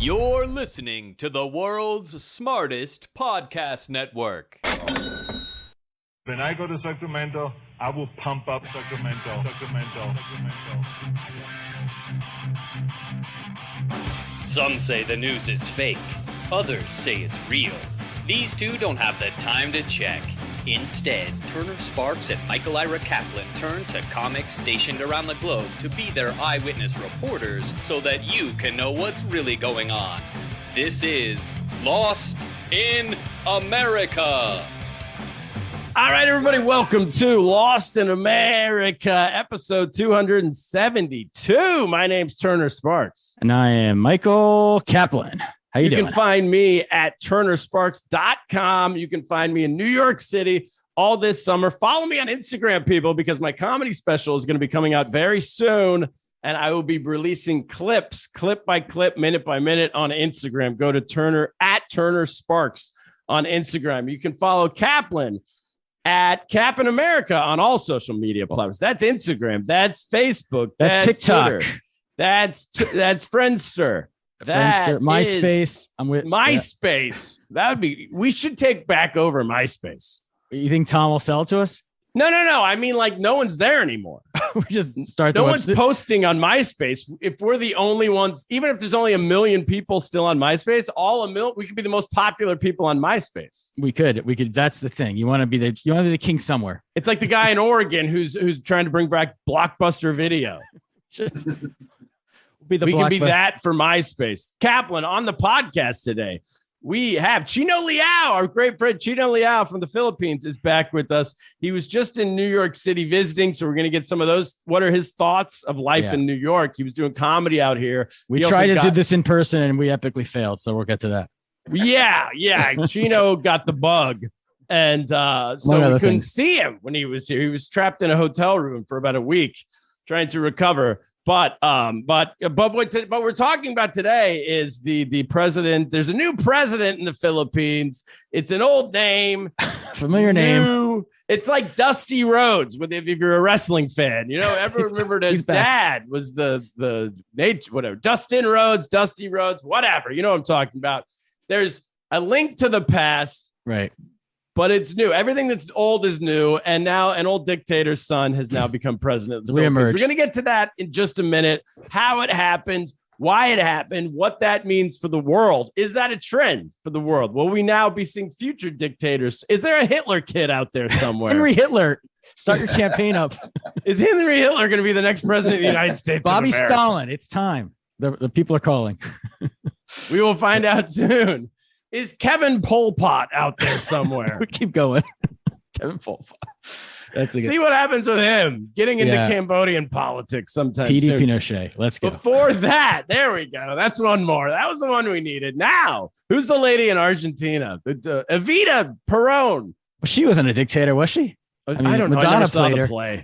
You're listening to the world's smartest podcast network. When I go to Sacramento, I will pump up Sacramento. Some say the news is fake. Others say it's real. These two don't have the time to check. Instead, Turner Sparks and Michael Ira Kaplan turn to comics stationed around the globe to be their eyewitness reporters so that you can know what's really going on. This is Lost in America. All right, everybody, welcome to Lost in America, episode 272. My name's Turner Sparks. And I am Michael Kaplan. How you doing? You can find me at turnersparks.com. You can find me in New York City all this summer. Follow me on Instagram, people, because my comedy special is going to be coming out very soon, and I will be releasing clips, clip by clip, minute by minute on Instagram. Go to Turner Sparks on Instagram. You can follow Kaplan at Cap in America on all social media platforms. That's Instagram. That's Facebook. That's TikTok. Twitter, that's Friendster. Friendster, MySpace. I'm with MySpace. Yeah. That would be. We should take back over MySpace. You think Tom will sell it to us? No. I mean, like, no one's there anymore. We just start. No one's posting on MySpace. If we're the only ones, even if there's only 1 million people still on MySpace, we could be the most popular people on MySpace. We could. That's the thing. You want to be the king somewhere. It's like the guy in Oregon who's trying to bring back Blockbuster Video. We can be that for MySpace. Kaplan, on the podcast today, we have Chino Liao, our great friend Chino Liao from the Philippines is back with us. He was just in New York City visiting, so we're going to get some of those. What are his thoughts of life in New York? He was doing comedy out here. We tried to do this in person, and we epically failed, so we'll get to that. Yeah. Chino got the bug, and so we couldn't see him when he was here. He was trapped in a hotel room for about a week trying to recover. But what we're talking about today is the president. There's a new president in the Philippines. It's an old name, familiar name. It's like Dusty Rhodes. If you're a wrestling fan, everyone remembered his dad was the whatever Dustin Rhodes, Dusty Rhodes, whatever. You know what I'm talking about. There's a link to the past, right? But it's new. Everything that's old is new. And now an old dictator's son has now become president of the Philippines. We're going to get to that in just a minute. How it happened, why it happened, what that means for the world. Is that a trend for the world? Will we now be seeing future dictators? Is there a Hitler kid out there somewhere? Henry Hitler. Start your campaign up. Is Henry Hitler going to be the next president of the United States? Bobby Stalin. It's time. The people are calling. We will find out soon. Is Kevin Pol Pot out there somewhere? We keep going. Kevin Pol Pot. See what happens with him getting into Cambodian politics sometime P.D. soon. Pinochet. Let's go. Before that, there we go. That's one more. That was the one we needed. Now, who's the lady in Argentina? Evita Peron. Well, she wasn't a dictator, was she? I don't know. Madonna I never saw played the her. play.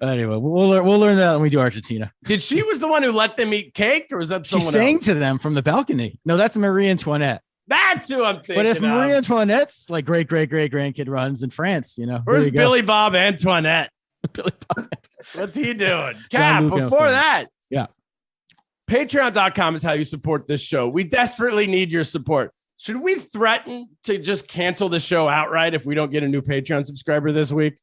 Anyway, we'll learn that when we do Argentina. She was the one who let them eat cake, or was that someone else? She sang to them from the balcony. No, that's Marie Antoinette. That's who I'm thinking. But if of. Marie Antoinette's like great grandkid runs in France, where's Billy Bob Antoinette? Billy Bob. What's he doing? Cap, before that. Yeah. Patreon.com is how you support this show. We desperately need your support. Should we threaten to just cancel the show outright if we don't get a new Patreon subscriber this week?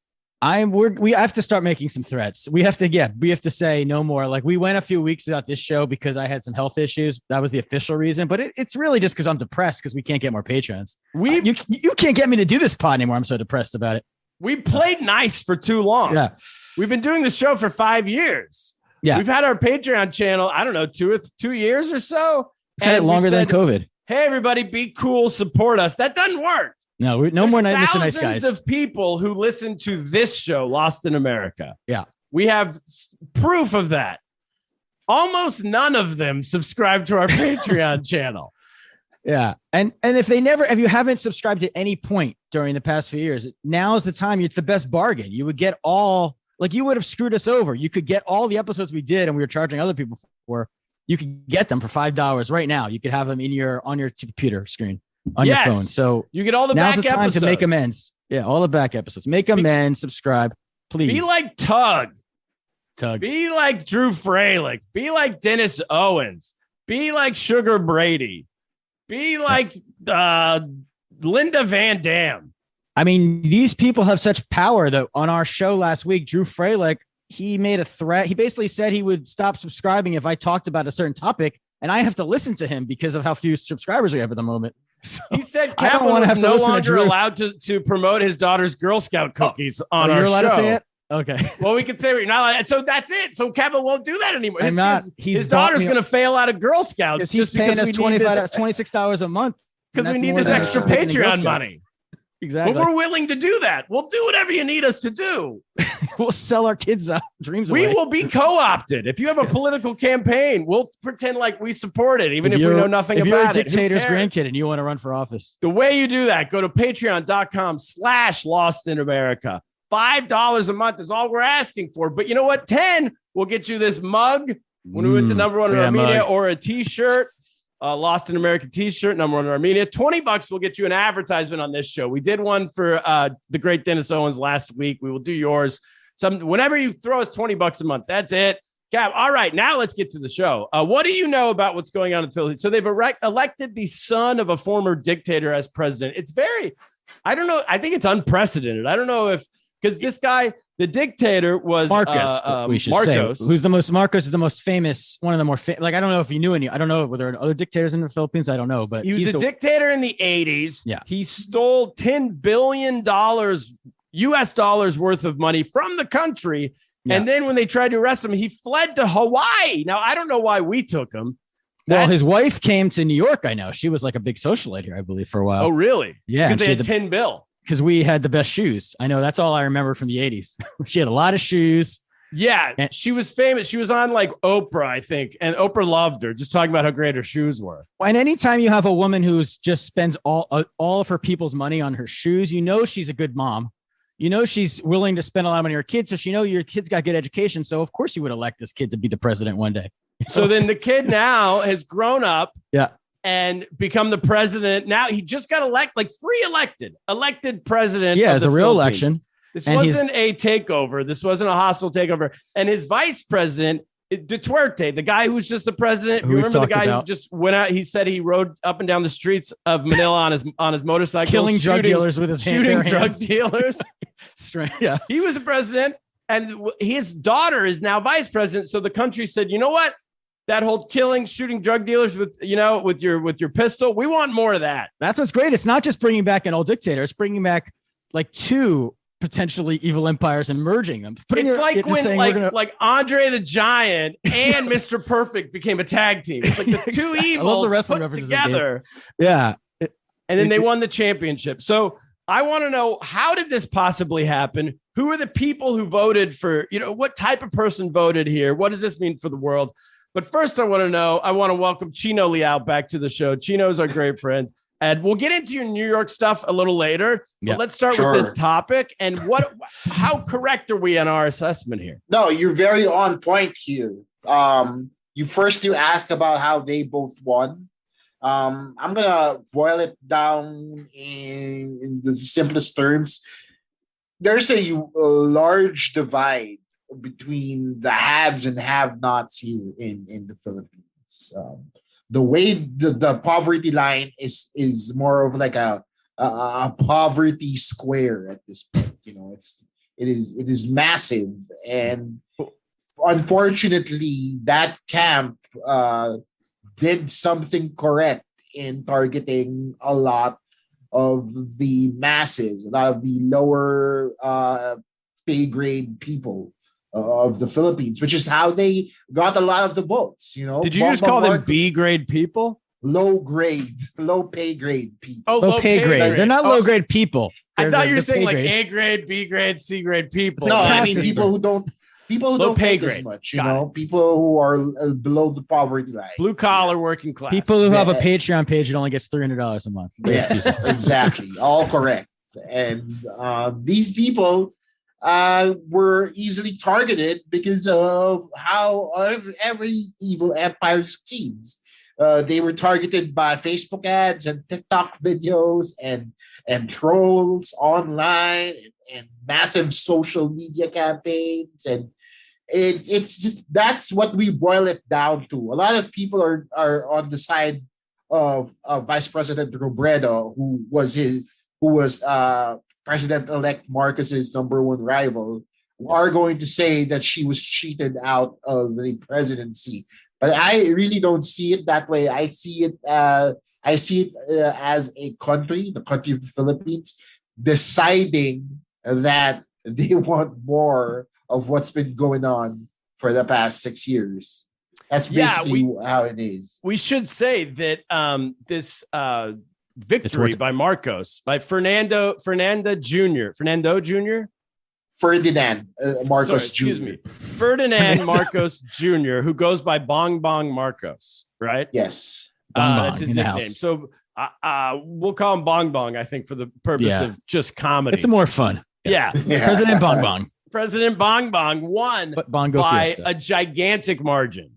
We have to start making some threats. We have to say no more. Like, we went a few weeks without this show because I had some health issues. That was the official reason, but it's really just because I'm depressed because we can't get more patrons. You can't get me to do this pod anymore. I'm so depressed about it. We played nice for too long. Yeah. We've been doing the show for 5 years. Yeah. We've had our Patreon channel, I don't know, 2 years or so. We've had it longer than COVID. Hey, everybody, be cool, support us. That doesn't work. No, no more Mr. Nice Guys. Thousands of people who listen to this show, Lost in America. Yeah. We have proof of that. Almost none of them subscribe to our Patreon channel. Yeah. And if you haven't subscribed at any point during the past few years, now is the time. It's the best bargain. You would get you would have screwed us over. You could get all the episodes we did and we were charging other people for. You could get them for $5 right now. You could have them on your computer screen. On your phone. So you get all the back episodes. Now's the time to make amends. Yeah, all the back episodes. Make amends, subscribe, please. Be like Tug. Tug. Be like Drew Freilich. Be like Dennis Owens. Be like Sugar Brady. Be like Linda Van Dam. I mean, these people have such power that on our show last week, Drew Freilich, he made a threat. He basically said he would stop subscribing if I talked about a certain topic, and I have to listen to him because of how few subscribers we have at the moment. So he said I don't Kaplan want to was have to no listen longer to Drew. allowed to promote his daughter's Girl Scout cookies on our You're allowed show. to say it? Okay. Well, we can say you're not allowed. So that's it. So Kaplan won't do that anymore. I'm not. His daughter's going to fail out of Girl Scouts he's just paying because us $26 a month because we need this extra Patreon money. Exactly. But we're willing to do that. We'll do whatever you need us to do. We'll sell our kids' dreams We away. will be co-opted. If you have a political campaign, we'll pretend like we support it, even if we know nothing about it. If you're a dictator's grandkid and you want to run for office. The way you do that, go to patreon.com/Lost in America. $5 a month is all we're asking for. But you know what? 10 will get you this mug when we went to number one in Armenia, mug. or a t-shirt. Lost in America t-shirt, number one in Armenia. $20 will get you an advertisement on this show. We did one for the great Dennis Owens last week. We will do yours. Whenever you throw us $20 a month, that's it. Gab, all right, now let's get to the show. What do you know about what's going on in the Philippines? So they've elected the son of a former dictator as president. It's I don't know. I think it's unprecedented. I don't know if, because this guy, the dictator was Marcos, we should Marcos. say, Marcos is the most famous, one of the more like, I don't know if you knew any, I don't know, were there other dictators in the Philippines? I don't know, but he was a dictator in the 80s. Yeah. He stole $10 billion US dollars worth of money from the country. Yeah. And then when they tried to arrest him, he fled to Hawaii. Now, I don't know why we took him. Well, his wife came to New York. I know she was like a big socialite here, I believe, for a while. Oh, really? Yeah. Because they had 10 bill. Because we had the best shoes. I know that's all I remember from the 80s. She had a lot of shoes. Yeah, and she was famous. She was on like Oprah, I think, and Oprah loved her, just talking about how great her shoes were. And anytime you have a woman who's just spends all of her people's money on her shoes, you know she's a good mom. You know she's willing to spend a lot of money on her kids, so she know your kid's got good education. So of course you would elect this kid to be the president one day. So then the kid now has grown up. Yeah. And become the president. Now he just got elected president. Yeah, it's a real Philippines. election. This wasn't a takeover. This wasn't a hostile takeover. And his vice president, Duterte, the guy who's just the president. You remember the guy who just went out? He said he rode up and down the streets of Manila on his motorcycle, killing drug dealers with his shooting drug hands. dealers. Yeah, he was the president, and his daughter is now vice president. So the country said, you know what? That whole shooting drug dealers with your pistol. We want more of that. That's what's great. It's not just bringing back an old dictator. It's bringing back like two potentially evil empires and merging them. It's like when like Andre the Giant and Mr. Perfect became a tag team. It's like the two evils put together. Yeah. And then they won the championship. So I want to know, how did this possibly happen? Who are the people who voted for, what type of person voted here? What does this mean for the world? But first, I want to welcome Chino Liao back to the show. Chino's our great friend. And we'll get into your New York stuff a little later. But let's start with this topic. And how correct are we in our assessment here? No, you're very on point here. You asked about how they both won. I'm going to boil it down in the simplest terms. There's a large divide between the haves and have-nots here in the Philippines. The way the poverty line is more of like a poverty square at this point. It is massive, and unfortunately, that camp did something correct in targeting a lot of the masses, a lot of the lower pay grade people of the Philippines, which is how they got a lot of the votes. Did you just call them B grade people? Low pay grade people. Oh, low pay grade. They're not low grade people. I thought you were saying like A grade, B grade, C grade people. No, I mean people who don't pay as much. People who are below the poverty line. Blue collar, working class. People who have a Patreon page that only gets $300 a month. Yes, exactly. All correct. And these people were easily targeted because of how every evil empire succeeds. They were targeted by Facebook ads and TikTok videos and trolls online and massive social media campaigns. And it's just that's what we boil it down to. A lot of people are on the side of Vice President Robredo, who was President-elect Marcos's number one rival, are going to say that she was cheated out of the presidency. But I really don't see it that way. I see it as a country, the country of the Philippines, deciding that they want more of what's been going on for the past 6 years. That's basically how it is. We should say that this victory by Marcos, by Fernando Jr. Ferdinand Marcos Jr. Excuse me. Ferdinand Marcos Jr., who goes by Bong Bong Marcos, right? Yes. That's his nickname. So we'll call him Bong Bong, I think, for the purpose of just comedy. It's more fun. Yeah. President Bong Bong. President Bong Bong won by Fiesta. A gigantic margin.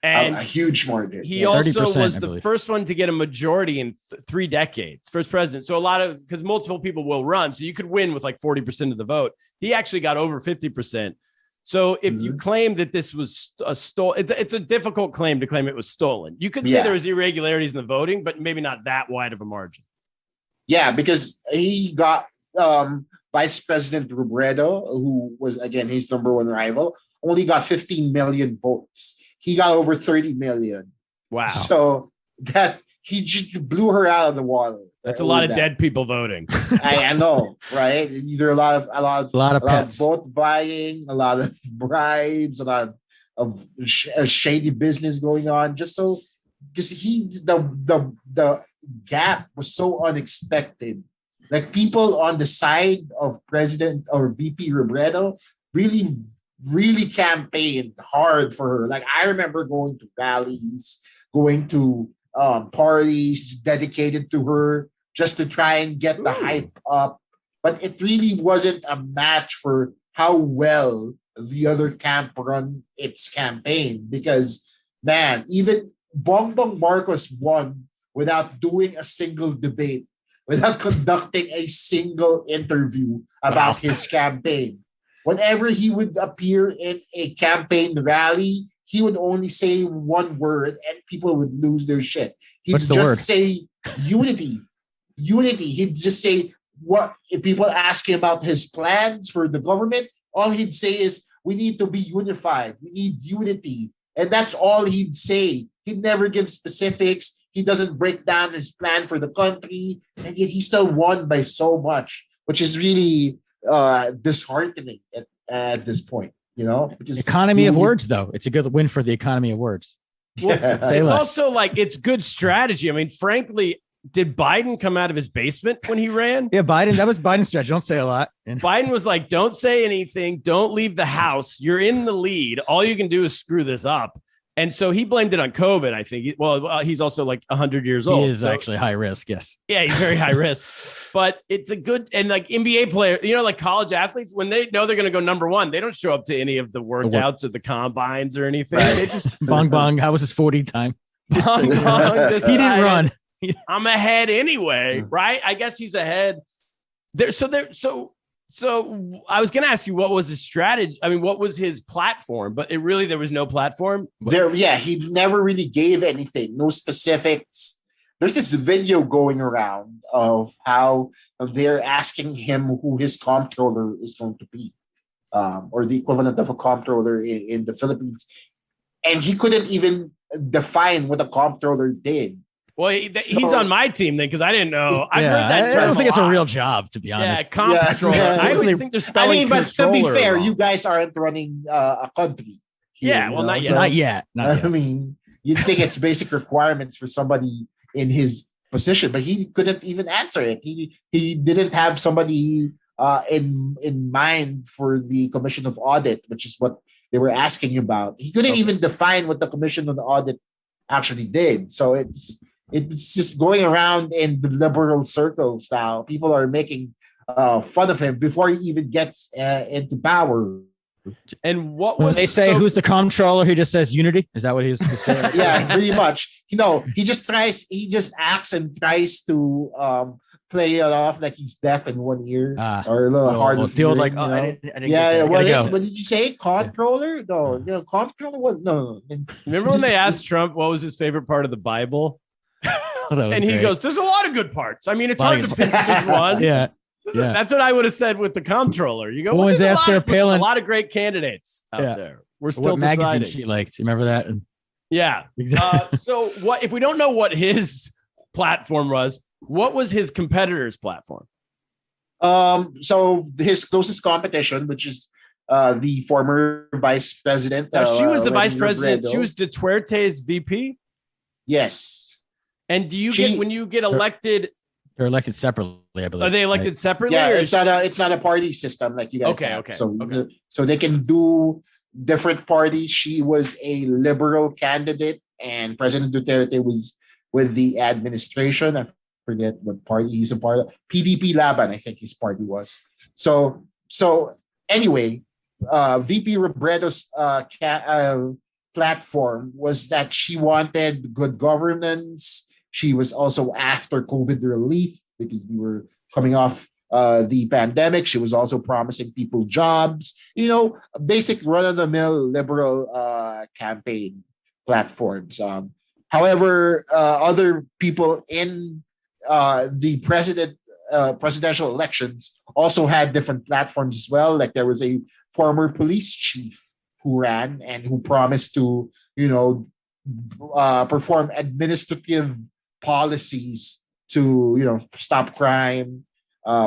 And a huge margin. He also was the first one to get a majority in 3 decades, first president. So because multiple people will run, so you could win with like 40% of the vote. He actually got over 50%. So if you claim that this was it's a difficult claim to claim it was stolen. You could say there was irregularities in the voting, but maybe not that wide of a margin. Yeah, because he got Vice President Robredo, who was, again, his number one rival, only got 15 million votes. He got over 30 million. Wow. So that he just blew her out of the water. That's a lot of dead people voting. I know, right? There are a lot of pets. vote buying, a lot of bribes, a lot of shady business going on. Just so, because the gap was so unexpected. Like, people on the side of President or VP Robredo really campaigned hard for her. Like, I remember going to rallies, going to parties dedicated to her just to try and get the hype up. But it really wasn't a match for how well the other camp run its campaign. Because, man, even Bongbong Marcos won without doing a single debate, without conducting a single interview about his campaign. Whenever he would appear in a campaign rally, he would only say one word and people would lose their shit. He'd just say unity. Unity. He'd just say, what if people ask him about his plans for the government, all he'd say is, we need to be unified. We need unity. And that's all he'd say. He'd never give specifics. He doesn't break down his plan for the country. And yet he still won by so much, which is really disheartening at this point, because economy of words, though. It's a good win for the economy of words. Well, it's also like, it's good strategy. I mean, frankly, did Biden come out of his basement when he ran? Yeah, that was Biden's strategy. Don't say a lot. Biden was like, don't say anything. Don't leave the house. You're in the lead. All you can do is screw this up. And so he blamed it on COVID, I think. Well, he's also like 100 years old. He is actually high risk, yes. Yeah, he's very high risk. But it's a good, and like NBA players, like college athletes, when they know they're going to go number one, they don't show up to any of the workouts or the combines or anything. Right. They just Bong Bong. How was his 40 time? Bong Bong he didn't run. I'm ahead anyway, right? I guess he's ahead. So I was going to ask you, what was his strategy? I mean, what was his platform? But there was no platform. He never really gave anything, no specifics. There's this video going around of how they're asking him who his comptroller is going to be, or the equivalent of a comptroller in the Philippines. And he couldn't even define what a comptroller did. Well, he's on my team then, because I didn't know. I've heard that. I don't think it's a real job, to be honest. Yeah, comptroller. I always think they're spelling. But to be fair, wrong. you guys aren't running a country. Here, not yet. So, not yet. I mean, you'd think it's basic requirements for somebody in his position, but he couldn't even answer it. He didn't have somebody in mind for the Commission of Audit, which is what they were asking about. He couldn't even define what the Commission of Audit actually did. So it's just going around in the liberal circles now. People are making fun of him before he even gets into power. And what when was they say who's the comptroller? He just says unity. Is that what he's? Yeah, pretty much. He just acts and tries to play it off like he's deaf in one ear or a little oh, hard oh, of the old hearing, like, oh, I didn't get yeah. that. I What gotta is? go. What did you say? Controller? No, controller. What? No. Remember when they asked Trump what was his favorite part of the Bible? Oh, that was And he great. goes, "There's a lot of good parts. I mean, it's Lot hard of to pick just one." Yeah. That's what I would have said with the comptroller. You go, Well, well, when they there's asked a Sarah lot, there's a Palin- lot of great candidates out Yeah. there. We're still What magazine deciding. she liked? You remember that? And Yeah. exactly. So what if we don't know what his platform was? What was his competitor's platform? So his closest competition, which is the former vice president. Now, she was the vice Lenny president. Robredo. She was Duterte's VP. Yes. And do you get when you get elected? They're elected separately, I believe. Are they elected right? separately? Yeah, or it's not a party system like you guys have. Okay. So they can do different parties. She was a liberal candidate, and President Duterte was with the administration. I forget what party he's a part of. PDP Laban, I think his party was. So anyway, VP Robredo's platform was that she wanted good governance. She was also after COVID relief because we were coming off the pandemic. She was also promising people jobs, basic run-of-the-mill liberal campaign platforms. However, other people in the presidential elections also had different platforms as well. Like there was a former police chief who ran and who promised to, perform administrative policies to, stop crime,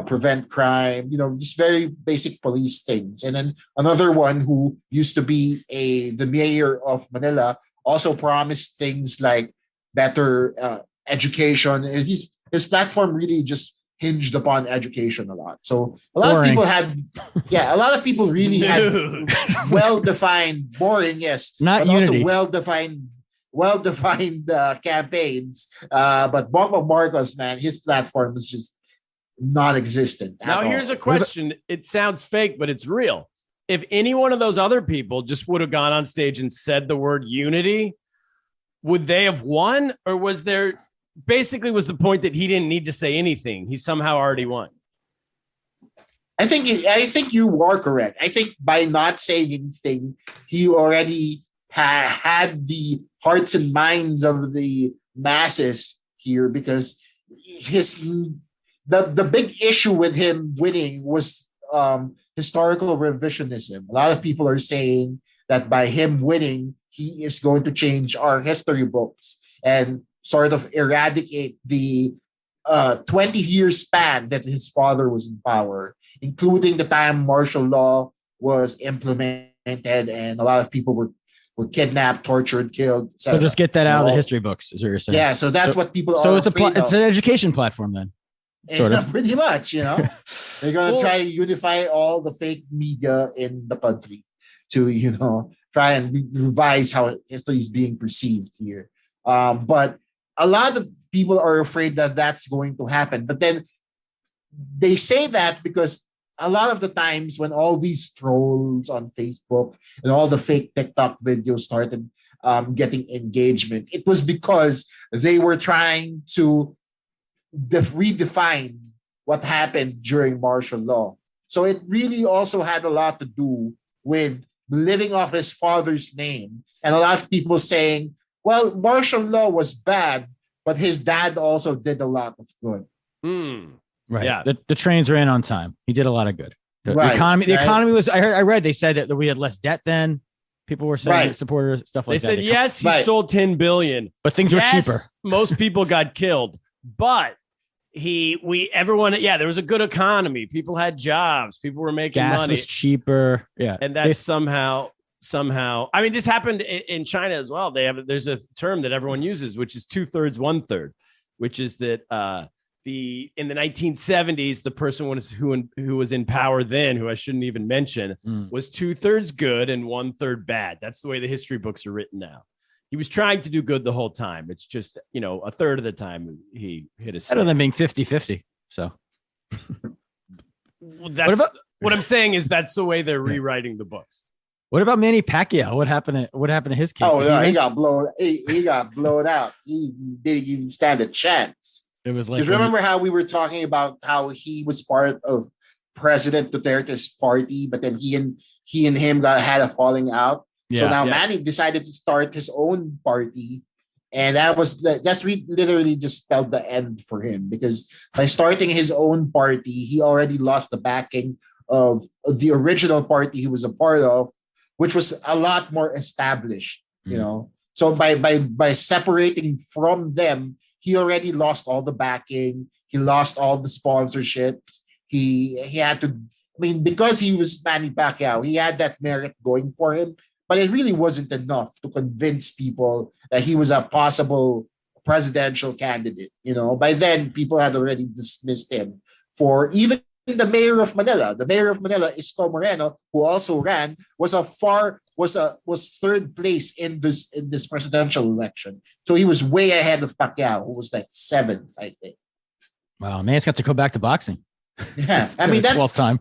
prevent crime, just very basic police things. And then another one who used to be the mayor of Manila also promised things like better education. His platform really just hinged upon education a lot. So a lot of people really had well-defined, boring, yes, not but unity. Also well-defined campaigns. But Bongbong Marcos, man, his platform is just non-existent. Now, here's a question. It sounds fake, but it's real. If any one of those other people just would have gone on stage and said the word unity, would they have won? Or was the point that he didn't need to say anything? He somehow already won. I think you are correct. I think by not saying anything, he already had the hearts and minds of the masses here, because the big issue with him winning was historical revisionism. A lot of people are saying that by him winning, he is going to change our history books and sort of eradicate the 20-year span that his father was in power, including the time martial law was implemented and a lot of people were kidnapped, tortured, killed, etc. So just get that out of the history books, is what you're saying. Yeah, so that's what people are. So it's it's an education platform then. Sort of. Pretty much, they're going to try to unify all the fake media in the country to, try and revise how history is being perceived here. But a lot of people are afraid that that's going to happen. But then they say that because a lot of the times when all these trolls on Facebook and all the fake TikTok videos started getting engagement, it was because they were trying to redefine what happened during martial law. So it really also had a lot to do with living off his father's name. And a lot of people saying, well, martial law was bad, but his dad also did a lot of good. Right. Yeah. The trains ran on time. He did a lot of good. The Right. economy was, I read, they said that we had less debt then. People were saying supporters, stuff They like that. said, yes, he stole 10 billion, but things were cheaper. Most people got killed, but there was a good economy. People had jobs. People were making gas money. was cheaper. Yeah. And that somehow, I mean, this happened in China as well. There's a term that everyone uses, which is 2/3, 1/3, which is that in the 1970s, the person who was in power then, who I shouldn't even mention, was 2/3 good and 1/3 bad. That's the way the history books are written now. He was trying to do good the whole time. It's just, a third of the time he hit a better than being 50-50. So what I'm saying is that's the way they're rewriting the books. What about Manny Pacquiao? What happened to his case? Oh, yeah, he got blown. He got blown out. He didn't even stand a chance. It was like Because remember how we were talking about how he was part of President Duterte's party, but then he and him had a falling out. So Yeah. now Yes. Manny decided to start his own party, and that's literally just spelled the end for him, because by starting his own party, he already lost the backing of the original party he was a part of, which was a lot more established. You know, so by separating from them, he already lost all the backing. He lost all the sponsorships. He had to. I mean, because he was Manny Pacquiao, he had that merit going for him, but it really wasn't enough to convince people that he was a possible presidential candidate. You know, by then people had already dismissed him for even the mayor of Manila. The mayor of Manila, Isko Moreno, who also ran, was third place in this presidential election. So he was way ahead of Pacquiao, who was like seventh, I think. Wow, Manny's got to go back to boxing. Yeah, I mean, 12th time.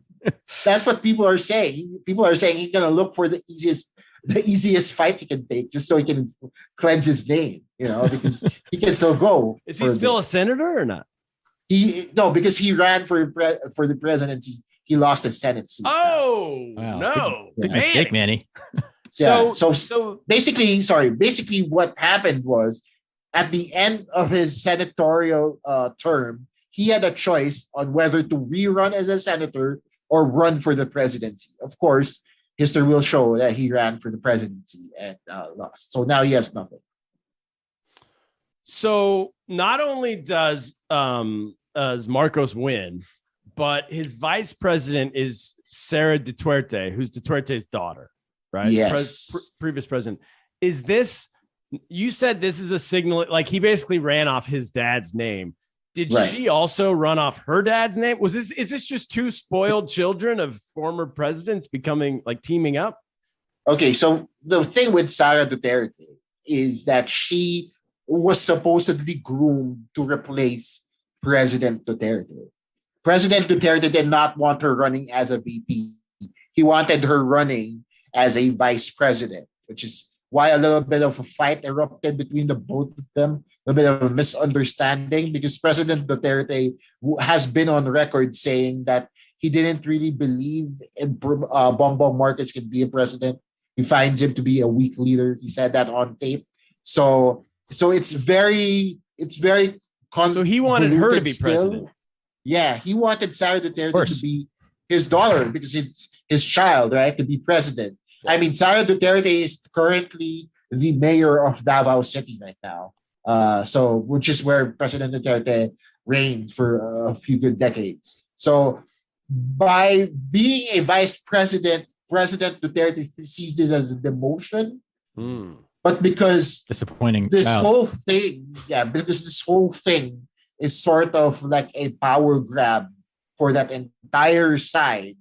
that's what people are saying. People are saying he's gonna look for the easiest fight he can take, just so he can cleanse his name. You know, because he can still go. Is he still a senator or not? No, because he ran for the presidency. He lost his Senate seat. Oh Wow. no! Big Man. mistake, Manny. Yeah. So Basically, what happened was, at the end of his senatorial term, he had a choice on whether to rerun as a senator or run for the presidency. Of course, history will show that he ran for the presidency and lost. So now he has nothing. So not only does Marcos win, but his vice president is Sarah Duterte, who's Duterte's daughter, right? Yes. Previous president. Is this? You said this is a signal. Like he basically ran off his dad's name. Did Right. she also run off her dad's name? Is this just two spoiled children of former presidents becoming like teaming up? Okay, so the thing with Sara Duterte is that she was supposedly groomed to replace President Duterte. President Duterte did not want her running as a VP. He wanted her running as a vice president, which is why a little bit of a fight erupted between the both of them, a bit of a misunderstanding, because President Duterte has been on record saying that he didn't really believe in Bongbong Marcos can be a president. He finds him to be a weak leader. He said that on tape. So it's very So he wanted her to be president. Yeah, he wanted Sara Duterte to be his daughter because it's his child, right? To be president. I mean, Sara Duterte is currently the mayor of Davao City right now. Which is where President Duterte reigned for a few good decades. So by being a vice president, President Duterte sees this as a demotion. But because disappointing this child. whole thing, because this whole thing is sort of like a power grab for that entire side,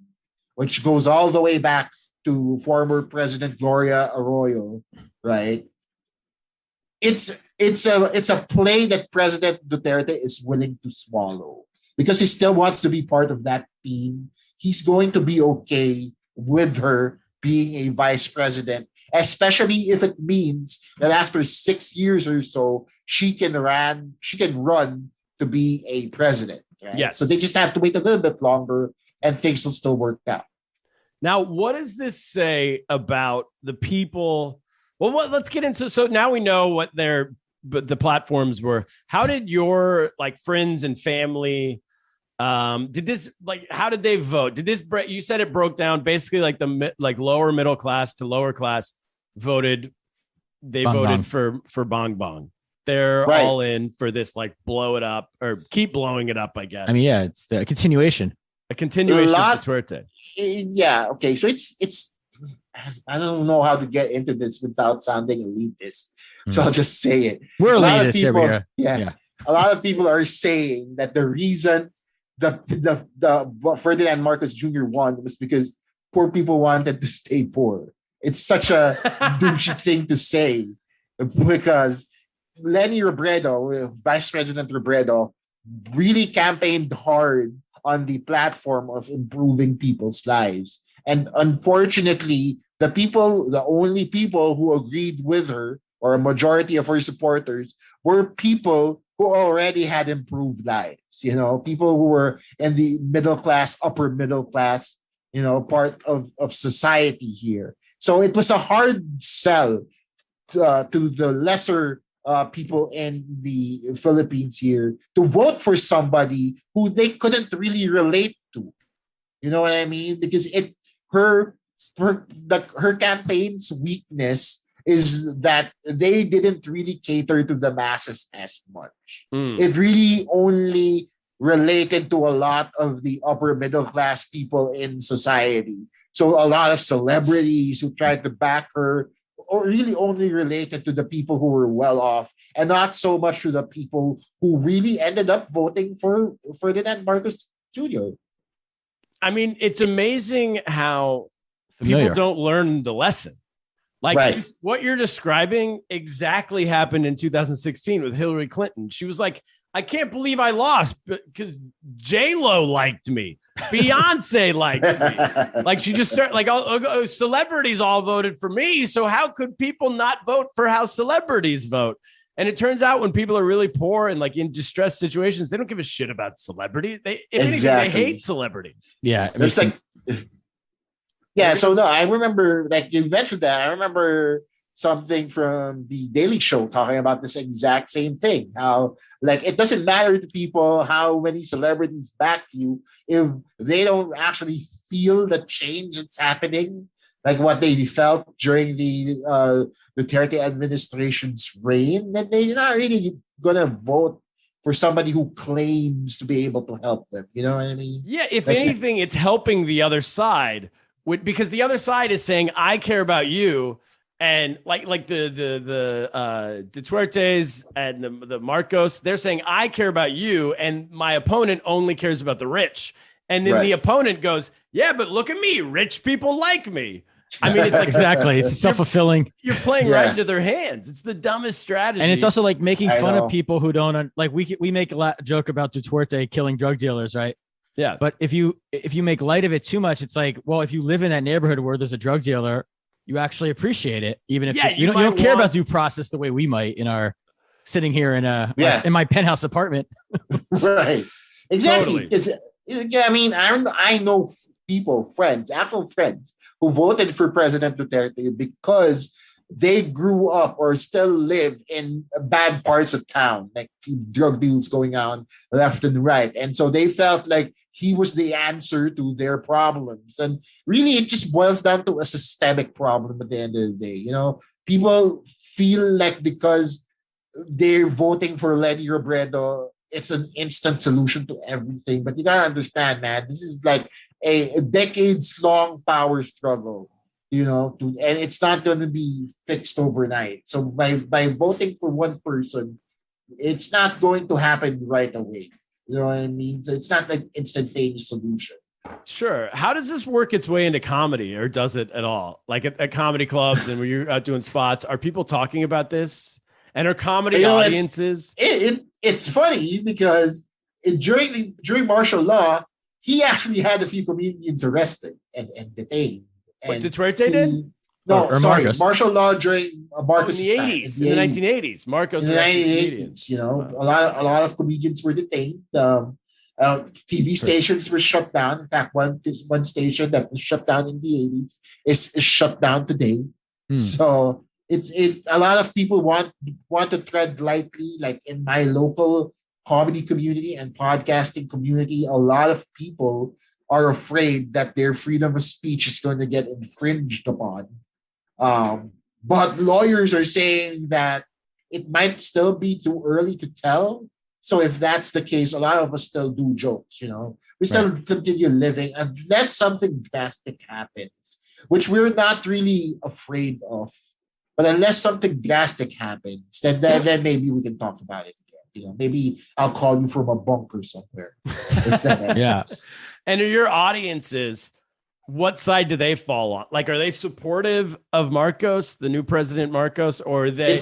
which goes all the way back to former President Gloria Arroyo, right? It's a play that President Duterte is willing to swallow because he still wants to be part of that team. He's going to be okay with her being a vice president, especially if it means that after 6 years or so, she can run to be a president. Right? Yes. So they just have to wait a little bit longer and things will still work out. Now, what does this say about the people? Well, let's get into. So now we know what the platforms were. How did your friends and family? How did they vote? Did this? You said it broke down basically the lower middle class to lower class voted. They voted for Bong Bong. They're all in for this, blow it up or keep blowing it up, I guess. I mean, yeah, it's the continuation. A continuation of Duterte. Yeah. Okay. So it's. I don't know how to get into this without sounding elitist, so I'll just say it. We're elitist here. Yeah. A lot of people are saying that the reason the Ferdinand Marcos Jr. won was because poor people wanted to stay poor. It's such a douchey thing to say because Lenny Robredo, Vice President Robredo, really campaigned hard on the platform of improving people's lives. And unfortunately, the only people who agreed with her, or a majority of her supporters, were people who already had improved lives. People who were in the middle class, upper middle class, part of society here. So it was a hard sell to the lesser people in the Philippines here to vote for somebody who they couldn't really relate to. You know what I mean? Because her campaign's weakness is that they didn't really cater to the masses as much. It really only related to a lot of the upper middle class people in society. So a lot of celebrities who tried to back her or really only related to the people who were well off and not so much to the people who really ended up voting for Ferdinand Marcos Jr. I mean, it's amazing how Familiar. people don't learn the lesson. Like Right. what you're describing exactly happened in 2016 with Hillary Clinton. She was like, I can't believe I lost because J-Lo liked me. Beyonce liked me. Like she just started like celebrities all voted for me. So how could people not vote for how celebrities vote? And it turns out when people are really poor and like in distressed situations, they don't give a shit about celebrities. If anything, they hate celebrities. Yeah. There's like, yeah. So no, I remember like you mentioned that. I remember something from the Daily Show talking about this exact same thing. How like it doesn't matter to people how many celebrities back you if they don't actually feel the change that's happening, like what they felt during the Duterte administration's reign, then they're not really gonna vote for somebody who claims to be able to help them. You know what I mean? Yeah. If Like, anything, it's helping the other side because the other side is saying, I care about you. And like the Dutertes and the Marcos, they're saying, I care about you. And my opponent only cares about the rich. And then Right. the opponent goes, yeah, but look at me. Rich people like me. I mean, it's like Exactly. It's self-fulfilling. you're playing Yeah. right into their hands. It's the dumbest strategy. And it's also like making I fun know. of people who don't like we make a joke about Duterte killing drug dealers, right? yeah. But if you make light of it too much, it's like, well, if you live in that neighborhood where there's a drug dealer, you actually appreciate it, even if Yeah, you don't care about due process the way we might in our sitting here in in my penthouse apartment. right. Exactly. Totally. I mean, I know actual friends who voted for President Duterte because they grew up or still live in bad parts of town, like drug deals going on left and right. And so they felt like he was the answer to their problems. And really, it just boils down to a systemic problem at the end of the day. People feel like because they're voting for Lenny Robredo, it's an instant solution to everything. But you gotta understand, man, this is like a decades-long power struggle. And it's not going to be fixed overnight. So by voting for one person, it's not going to happen right away. You know what I mean? So it's not like instantaneous solution. Sure. How does this work its way into comedy, or does it at all? Like at comedy clubs and when you're out doing spots, are people talking about this? And are comedy audiences? It's funny because during martial law, he actually had a few comedians arrested and detained. What Duterte did? No, Or sorry, Marcos. martial law during Marcos' In the time, 80s, in the 1980s. Marcos in the was actually a comedian. 1980s. A lot of comedians were detained. TV stations were shut down. In fact, one station that was shut down in the 80s is shut down today. So it's a lot of people want to tread lightly. Like in my local comedy community and podcasting community, a lot of people are afraid that their freedom of speech is going to get infringed upon. But lawyers are saying that it might still be too early to tell. So if that's the case, a lot of us still do jokes, We still continue living unless something drastic happens, which we're not really afraid of. But unless something drastic happens, then maybe we can talk about it again. Maybe I'll call you from a bunker somewhere. Yeah. And your audiences, what side do they fall on? Like, are they supportive of Marcos, the new president Marcos, or are they?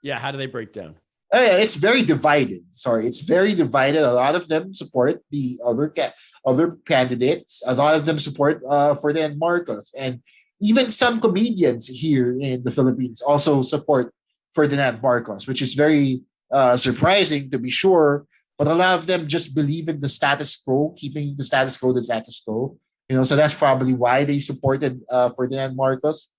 How do they break down? It's very divided. It's very divided. A lot of them support the other candidates. A lot of them support Ferdinand Marcos, and even some comedians here in the Philippines also support Ferdinand Marcos, which is very surprising to be sure. But a lot of them just believe in the status quo, keeping the status quo the status quo. So that's probably why they supported Ferdinand Marcos.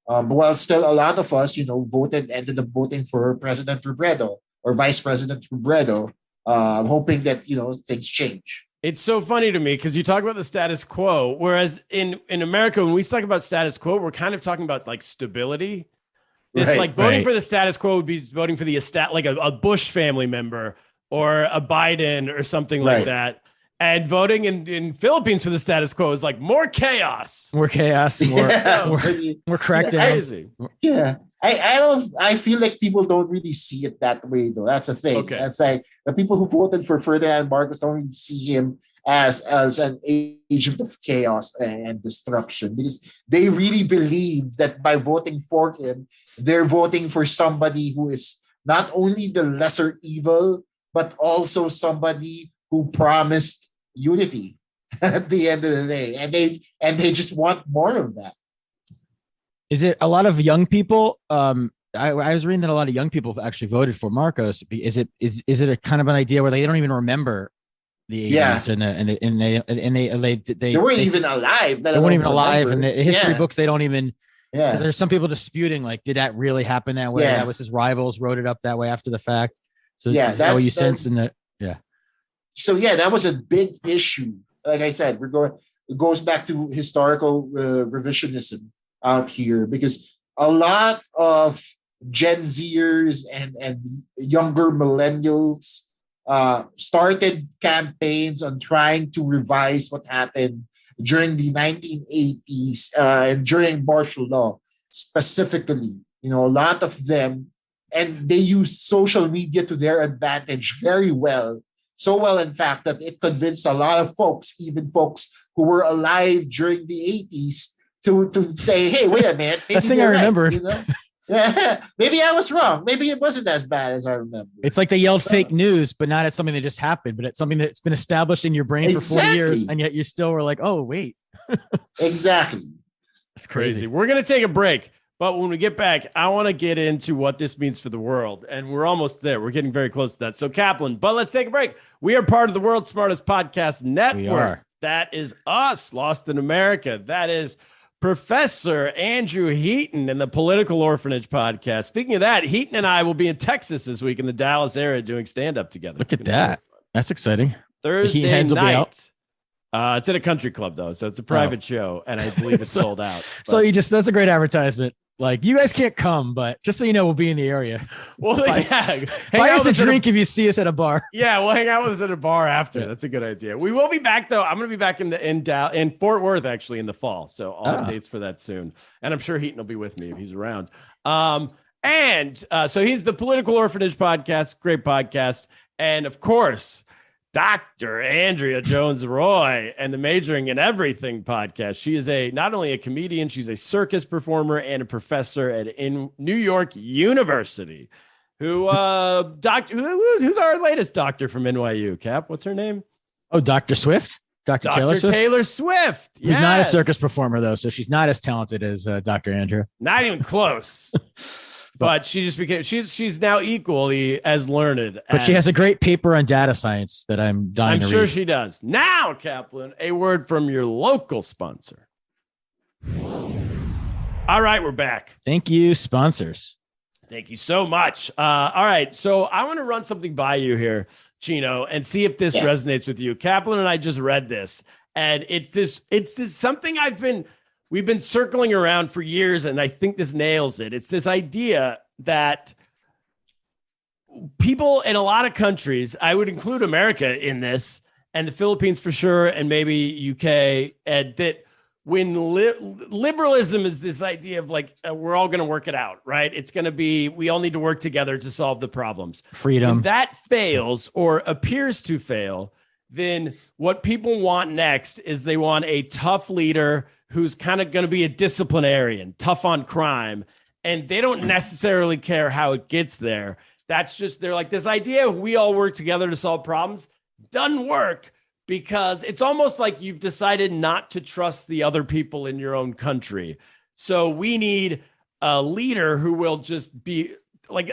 But while still a lot of us, ended up voting for President Robredo or Vice President Robredo, hoping that things change. It's so funny to me because you talk about the status quo, whereas in America, when we talk about status quo, we're kind of talking about like stability. It's like voting for the status quo would be voting for the like a Bush family member or a Biden or something like that. And voting in Philippines for the status quo is like more chaos. More chaos, more crackdowns. Yeah. I feel like people don't really see it that way though. That's the thing. Okay. That's like the people who voted for Ferdinand Marcos don't really see him as an agent of chaos and destruction, because they really believe that by voting for him, they're voting for somebody who is not only the lesser evil, but also somebody who promised unity at the end of the day. And they just want more of that. Is it a lot of young people? I was reading that a lot of young people have actually voted for Marcos. Is it a kind of an idea where they don't even remember the 80s and they weren't even alive. They weren't even alive, and the history books they don't even. Yeah, because there's some people disputing like, did that really happen that way? Yeah. That was his rivals wrote it up that way after the fact. So is that what you sense in that? Yeah. So that was a big issue. Like I said, it goes back to historical revisionism out here, because a lot of Gen Zers and younger millennials started campaigns on trying to revise what happened during the 1980s and during martial law specifically. A lot of them, and they used social media to their advantage very well. So well, in fact, that it convinced a lot of folks, even folks who were alive during the 80s, to say, hey, wait a minute. The thing I remember. Yeah, maybe I was wrong. Maybe it wasn't as bad as I remember. It's like they yelled fake news, but not at something that just happened, but at something that's been established in your brain for 40 years, and yet you still were like, oh, wait. Exactly. That's crazy. We're going to take a break, but when we get back, I want to get into what this means for the world, and we're almost there. We're getting very close to that. So, Kaplan, but let's take a break. We are part of the World's Smartest Podcast Network. We are. That is us, Lost in America. That is Professor Andrew Heaton and the Political Orphanage podcast. Speaking of that, Heaton and I will be in Texas this week in the Dallas area doing stand-up together. Look at that. That's exciting. Thursday night. It's at a country club, though, so it's a private show, and I believe it's sold out. So that's a great advertisement. Like, you guys can't come, but just so you know, we'll be in the area. Well, buy us a drink if you see us at a bar. Yeah, we'll hang out with us at a bar after. Yeah. That's a good idea. We will be back, though. I'm going to be back in Fort Worth, actually, in the fall. So I'll have dates for that soon. And I'm sure Heaton will be with me if he's around. So he's the Political Orphanage podcast. Great podcast. And, of course, Dr. Andrea Jones-Roy and the Majoring in Everything podcast. She is not only a comedian, she's a circus performer and a professor in New York University. Who's our latest doctor from NYU, Cap? What's her name? Oh, Dr. Swift? Dr. Taylor Swift. Who's not a circus performer, though, so she's not as talented as Dr. Andrea. Not even close. But she just became she's now equally as learned. But she has a great paper on data science that I'm dying to read. I'm sure she does. Now, Kaplan, a word from your local sponsor. All right, we're back. Thank you, sponsors. Thank you so much. All right, so I want to run something by you here, Chino, and see if this resonates with you. Kaplan and I just read this, and it's this something we've been circling around for years, and I think this nails it. It's this idea that people in a lot of countries, I would include America in this, and the Philippines for sure, and maybe UK, and that when liberalism is this idea of like, we're all going to work it out, right? It's going to be, we all need to work together to solve the problems. Freedom. If that fails or appears to fail, then what people want next is they want a tough leader who's kind of going to be a disciplinarian, tough on crime, and they don't necessarily care how it gets there. That's just, they're like, this idea of we all work together to solve problems doesn't work, because it's almost like you've decided not to trust the other people in your own country. So we need a leader who will just be like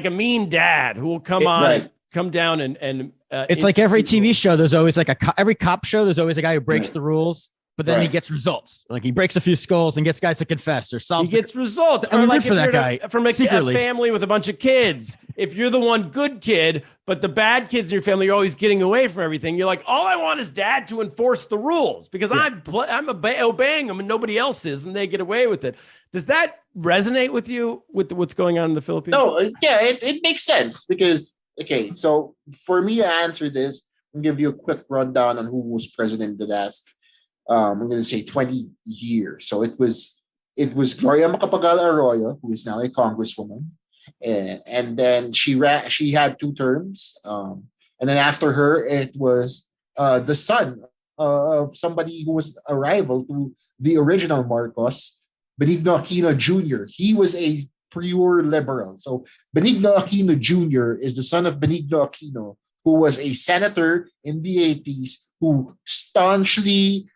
a mean dad who will come down and it's like every TV show. There's always like every cop show. There's always a guy who breaks the rules, but then he gets results. Like he breaks a few skulls and gets guys to confess or solves. He gets results. I mean, like for that guy from a family with a bunch of kids. If you're the one good kid, but the bad kids in your family are always getting away from everything, you're like, all I want is dad to enforce the rules because I'm obeying them and nobody else is, and they get away with it. Does that resonate with you with what's going on in the Philippines? No, it makes sense because, okay, so for me to answer this, I'll give you a quick rundown on who was president the last, I'm going to say 20 years. So it was Gloria Macapagal Arroyo, who is now a congresswoman. And then she had 2 terms. And then after her, it was the son of somebody who was a rival to the original Marcos, Benigno Aquino Jr. He was a pure liberal. So Benigno Aquino Jr. is the son of Benigno Aquino, who was a senator in the 80s who staunchly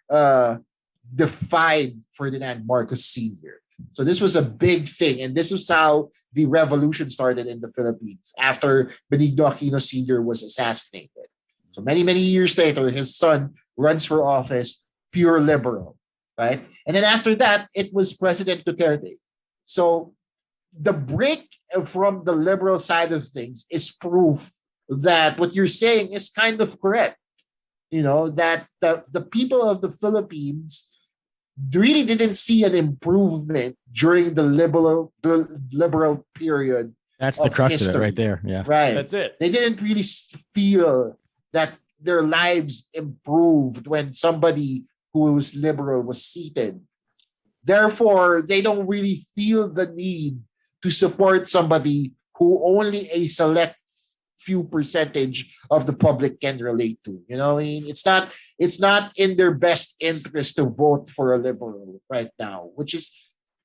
defied Ferdinand Marcos Sr. So this was a big thing. And this is how the revolution started in the Philippines after Benigno Aquino Sr. was assassinated. So many, many years later, his son runs for office, pure liberal, right? And then after that, it was President Duterte. So the break from the liberal side of things is proof that what you're saying is kind of correct. You know, that the people of the Philippines really didn't see an improvement during the liberal period. That's the crux of it right there. Yeah. Right. That's it. They didn't really feel that their lives improved when somebody who was liberal was seated. Therefore, they don't really feel the need to support somebody who only a select few percentage of the public can relate to. You know what I mean? It's not in their best interest to vote for a liberal right now, which is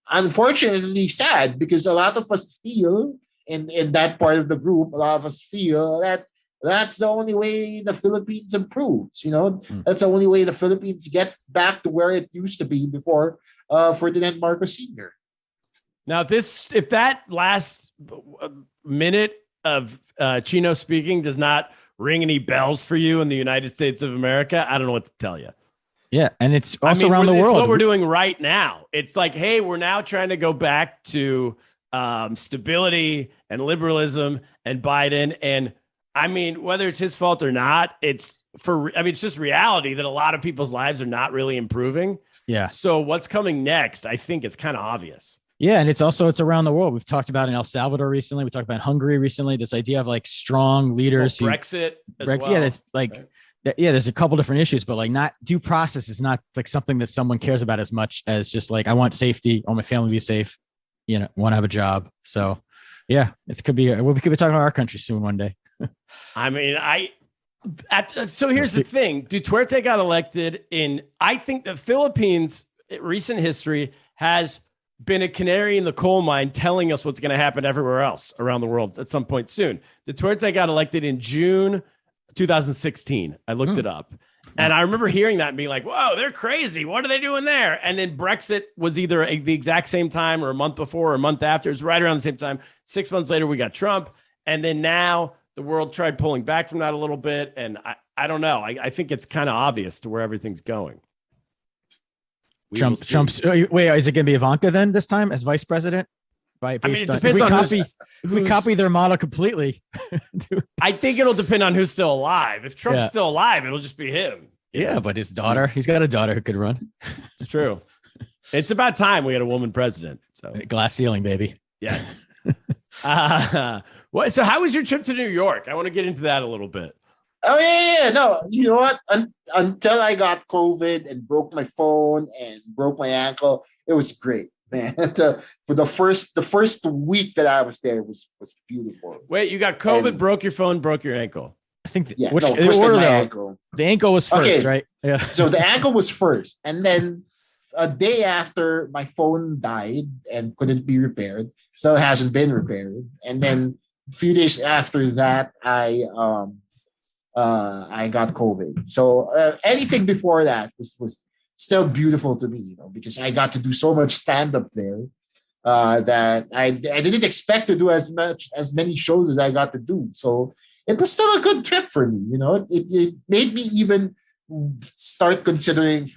unfortunately sad because a lot of us feel in that part of the group, a lot of us feel that that's the only way the Philippines improves. You know, that's the only way the Philippines gets back to where it used to be before Ferdinand Marcos Sr. Now, if that last minute of Chino speaking does not ring any bells for you in the United States of America, I don't know what to tell you. Yeah, and it's also around the world. It's what we're doing right now. It's like, hey, we're now trying to go back to stability and liberalism and Biden. And I mean, whether it's his fault or not, it's just reality that a lot of people's lives are not really improving. Yeah. So what's coming next, I think it's kind of obvious. Yeah, and it's around the world. We've talked about in El Salvador recently. We talked about Hungary recently. This idea of like strong leaders. Brexit. Well. Yeah, that's like, there's a couple different issues, but like not due process is not like something that someone cares about as much as just like I want safety, I want my family to be safe, want to have a job. So yeah, we could be talking about our country soon one day. I mean, so here's the thing. Duterte got elected I think the Philippines recent history has been a canary in the coal mine telling us what's going to happen everywhere else around the world at some point soon. Duterte got elected in June 2016. I looked it up. And I remember hearing that and being like, whoa, they're crazy. What are they doing there? And then Brexit was either the exact same time or a month before or a month after. It was right around the same time. 6 months later, we got Trump. And then now the world tried pulling back from that a little bit. And I don't know. I think it's kind of obvious to where everything's going. Trump's wait, is it going to be Ivanka then this time as vice president? It depends on if we copy their model completely. I think it'll depend on who's still alive. If Trump's still alive, it'll just be him. Yeah, but his daughter, he's got a daughter who could run. It's true. It's about time we had a woman president. So glass ceiling, baby. Yes. So how was your trip to New York? I want to get into that a little bit. Oh yeah. No, you know what? Until I got COVID and broke my phone and broke my ankle, it was great, man. For the first week that I was there was beautiful. Wait, you got COVID, broke your phone, broke your ankle. I think ankle. The ankle was first, right? Yeah. So the ankle was first, and then a day after my phone died and couldn't be repaired, still hasn't been repaired, and then a few days after that, I got COVID. So anything before that was still beautiful to me, because I got to do so much stand up there. that I didn't expect to do as many shows as I got to do. So it was still a good trip for me. It made me even start considering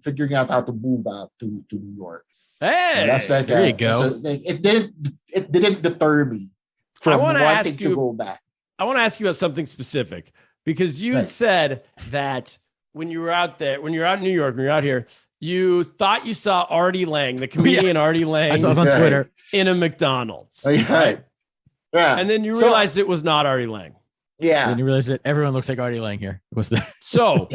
figuring out how to move out to New York. Hey, that's like there you go. It didn't deter me from wanting to go back. I want to ask you about something specific because you said that when you were out there, when you're out in New York, when you're out here, you thought you saw Artie Lang, the comedian Artie Lang. I saw it on Twitter. In a McDonald's. Right. Yeah. And then you realized it was not Artie Lang. Yeah. And you realize that everyone looks like Artie Lang here. What's that? So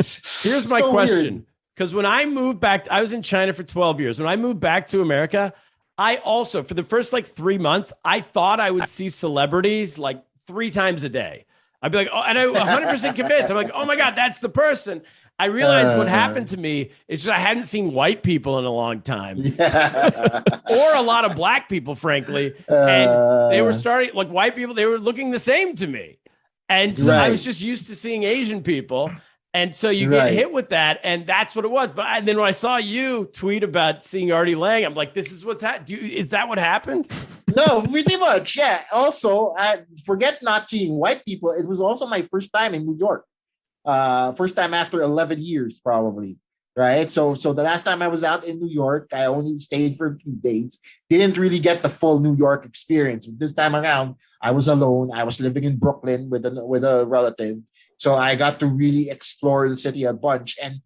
here's my question. Weird. Because when I moved back, I was in China for 12 years. When I moved back to America, I also, for the first 3 months, I thought I would see celebrities 3 times a day. I'd be like, oh, and I 100% convinced. I'm like, oh my God, that's the person. I realized what happened to me is just I hadn't seen white people in a long time or a lot of black people, frankly. And they were starting white people, they were looking the same to me. And so I was just used to seeing Asian people. And so you get hit with that. And that's what it was. But then when I saw you tweet about seeing Artie Lang, I'm like, this is what's happened. Is that what happened? No, pretty much. Yeah. Also, I forget not seeing white people. It was also my first time in New York. First time after 11 years, probably. Right. So the last time I was out in New York, I only stayed for a few days. Didn't really get the full New York experience. This time around, I was alone. I was living in Brooklyn with a relative. So I got to really explore the city a bunch. And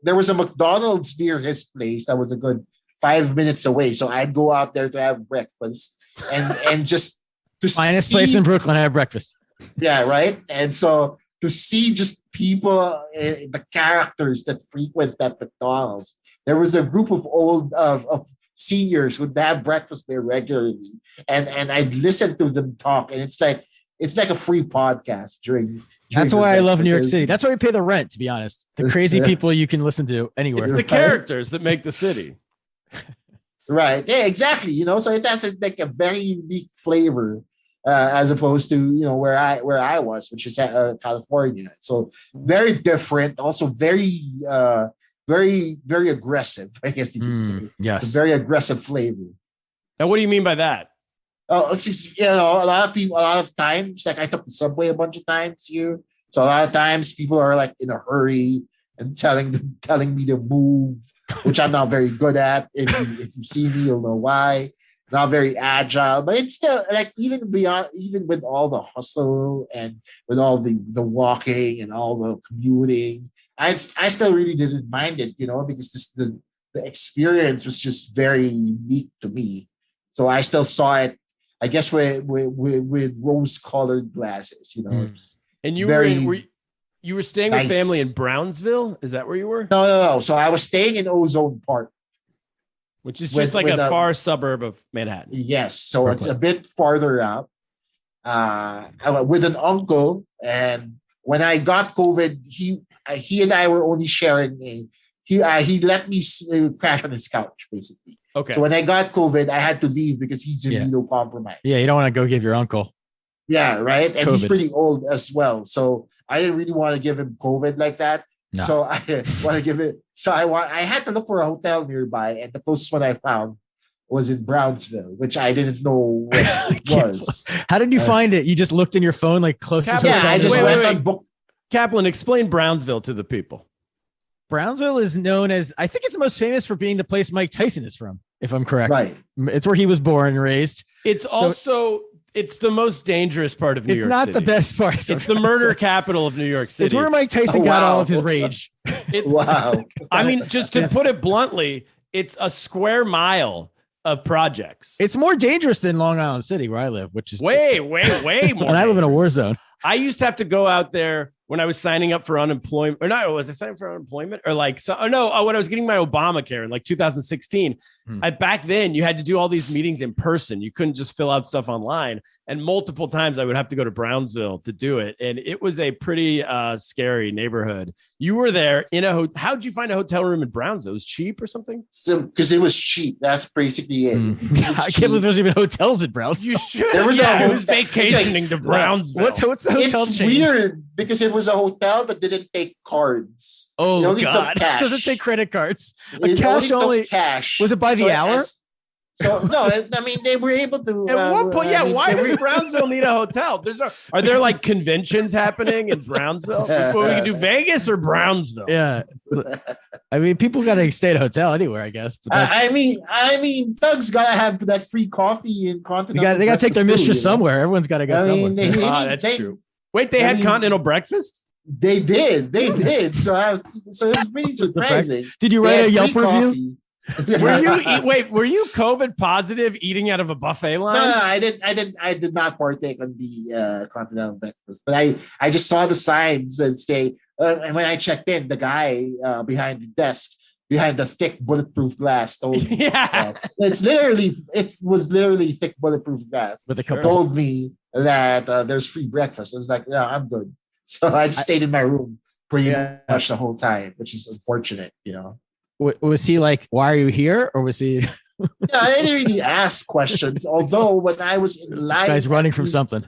there was a McDonald's near his place that was a good 5 minutes away. So I'd go out there to have breakfast and just to finest place in Brooklyn, I have breakfast. Yeah, right. And so to see just people, the characters that frequent that McDonald's. There was a group of seniors who would have breakfast there regularly, and I'd listen to them talk, and it's like a free podcast during That's why I love New York City. That's why we pay the rent, to be honest. The crazy people you can listen to anywhere. It's the characters that make the city. Right. Yeah, exactly. So it has a very unique flavor. As opposed to where I was, which is California. So very different, also very very aggressive. I guess you could say. Yes, it's a very aggressive flavor. Now, what do you mean by that? Oh, it's just a lot of times, I took the subway a bunch of times here. So a lot of times people are in a hurry and telling me to move, which I'm not very good at. If you see me, you'll know why. Not very agile, but it's still even with all the hustle and with all the walking and all the commuting, I still really didn't mind it, because the experience was just very unique to me. So I still saw it, I guess, with rose-colored glasses, And you were staying nice. with family in Brownsville? Is that where you were? No. So I was staying in Ozone Park. Which is just a far suburb of Manhattan. Yes. So it's a bit farther out. With an uncle. And when I got COVID, he and I were only sharing he let me crash on his couch, basically. Okay. So when I got COVID, I had to leave because he's immunocompromised. Yeah, you don't want to go give your uncle. Yeah, right. And COVID. He's pretty old as well. So I didn't really want to give him COVID like that. No. So I want to give it. So I had to look for a hotel nearby, and the closest one I found was in Brownsville, which I didn't know what it was. How did you find it? You just looked in your phone, closest hotel. Yeah, I just went on book. Kaplan, explain Brownsville to the people. Brownsville is known as, I think it's most famous for being the place Mike Tyson is from, if I'm correct. Right. It's where he was born and raised. It's it's the most dangerous part of New York City. It's not the best part. It's the murder capital of New York City. It's where Mike Tyson got all of his rage. Wow. I mean, just to put it bluntly, it's a square mile of projects. It's more dangerous than Long Island City, where I live, which is way more. And I live in a war zone. I used to have to go out there when I was signing up for unemployment, or not, was I signing up for unemployment or when I was getting my Obamacare in 2016, back then you had to do all these meetings in person. You couldn't just fill out stuff online. And multiple times I would have to go to Brownsville to do it. And it was a pretty scary neighborhood. You were there in how'd you find a hotel room in Brownsville? It was cheap or something? So, because it was cheap. That's basically it. I can't believe there's even hotels in Brownsville. You should. There was I was vacationing to Brownsville. What's the hotel It's chain? weird because it was a hotel that didn't take cards. Oh It only God! took cash. Doesn't take credit cards. It Cash only. took cash. Was it by the hour? So no, I mean they were able to. At what point? I mean, Why they does were- Brownsville need a hotel? Are there like conventions happening in Brownsville? Well, we can do Vegas or Brownsville. Yeah. I mean, people got to stay at a hotel anywhere, I guess. But that's, I mean, thugs gotta have that free coffee in Continental. they got to take their breakfast too, mistress somewhere. Everyone's got to go I somewhere. mean, That's true. Wait, they I had mean- continental breakfast? They did. So it was pretty surprising. Did you They write had a Yelp free review? coffee. Were you COVID positive eating out of a buffet line? No, I did not partake on the continental breakfast, but I just saw the signs that say, and when I checked in, the guy behind the desk, behind the thick bulletproof glass, told me, Yeah. it was literally thick bulletproof glass, With a couple. told me that there's free breakfast. I was like, yeah, I'm good. So I just stayed in my room pretty much the whole time, which is unfortunate, you know. Was he like, why are you here? Or was he Yeah, I didn't really ask questions. Although when I was in line, guys running from something?